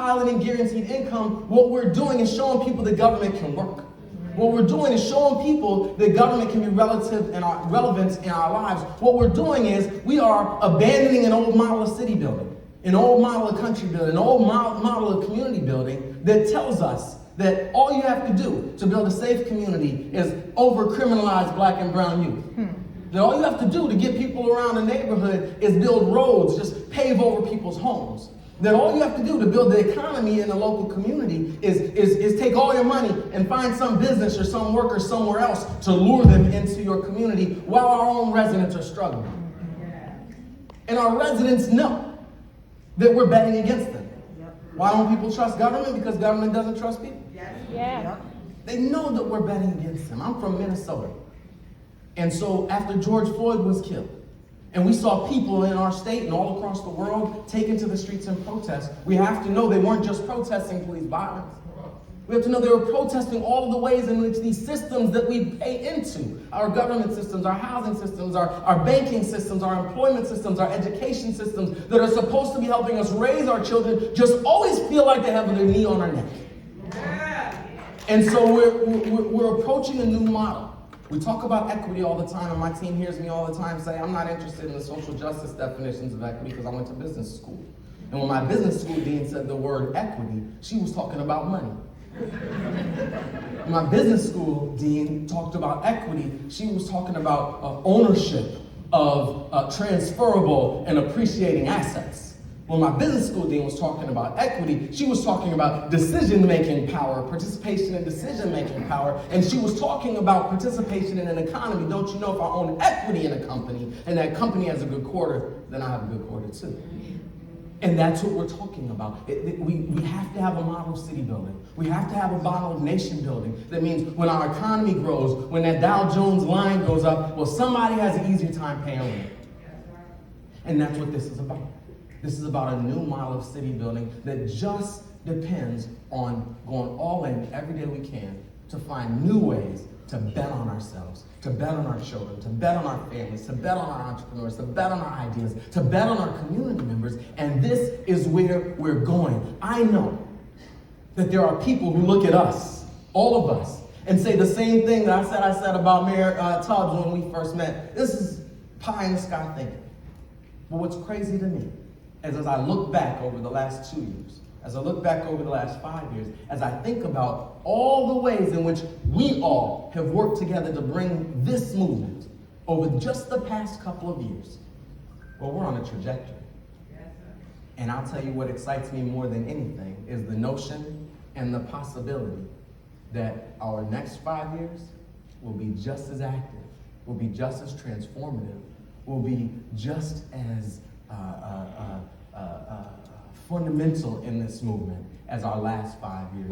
piloting guaranteed income, what we're doing is showing people that government can work. What we're doing is showing people that government can be relevant in our lives. What we're doing is we are abandoning an old model of city building, an old model of country building, an old model of community building that tells us that all you have to do to build a safe community is over-criminalize black and brown youth. That all you have to do to get people around the neighborhood is build roads, just pave over people's homes. That all you have to do to build the economy in a local community is take all your money and find some business or some worker somewhere else to lure them into your community while our own residents are struggling. And our residents know that we're betting against them. Why don't people trust government? Because government doesn't trust people. Yeah. They know that we're betting against them. I'm from Minnesota. And so after George Floyd was killed, and we saw people in our state and all across the world taken to the streets in protest, we have to know they weren't just protesting police violence. We have to know they were protesting all of the ways in which these systems that we pay into, our government systems, our housing systems, our banking systems, our employment systems, our education systems that are supposed to be helping us raise our children, just always feel like they have their knee on our neck. And so we're approaching a new model. We talk about equity all the time, and my team hears me all the time say, I'm not interested in the social justice definitions of equity because I went to business school. And when my business school dean said the word equity, she was talking about money. When my business school dean talked about equity, she was talking about ownership of transferable and appreciating assets. When my business school dean was talking about equity, she was talking about decision-making power, participation in decision-making power, and she was talking about participation in an economy. Don't you know, if I own equity in a company and that company has a good quarter, then I have a good quarter too. And that's what we're talking about. We have to have a model of city building. We have to have a model of nation building. That means when our economy grows, when that Dow Jones line goes up, well, somebody has an easier time paying rent. And that's what this is about. This is about a new model of city building that just depends on going all in every day we can to find new ways to bet on ourselves, to bet on our children, to bet on our families, to bet on our entrepreneurs, to bet on our ideas, to bet on our community members. And this is where we're going. I know that there are people who look at us, all of us, and say the same thing that I said about Mayor Tubbs when we first met. This is pie in the sky thinking. But what's crazy to me is as I look back over the last 2 years, as I look back over the last 5 years, as I think about all the ways in which we all have worked together to bring this movement over just the past couple of years, well, we're on a trajectory. And I'll tell you what excites me more than anything is the notion and the possibility that our next 5 years will be just as active, will be just as transformative, will be just as fundamental in this movement as our last 5 years.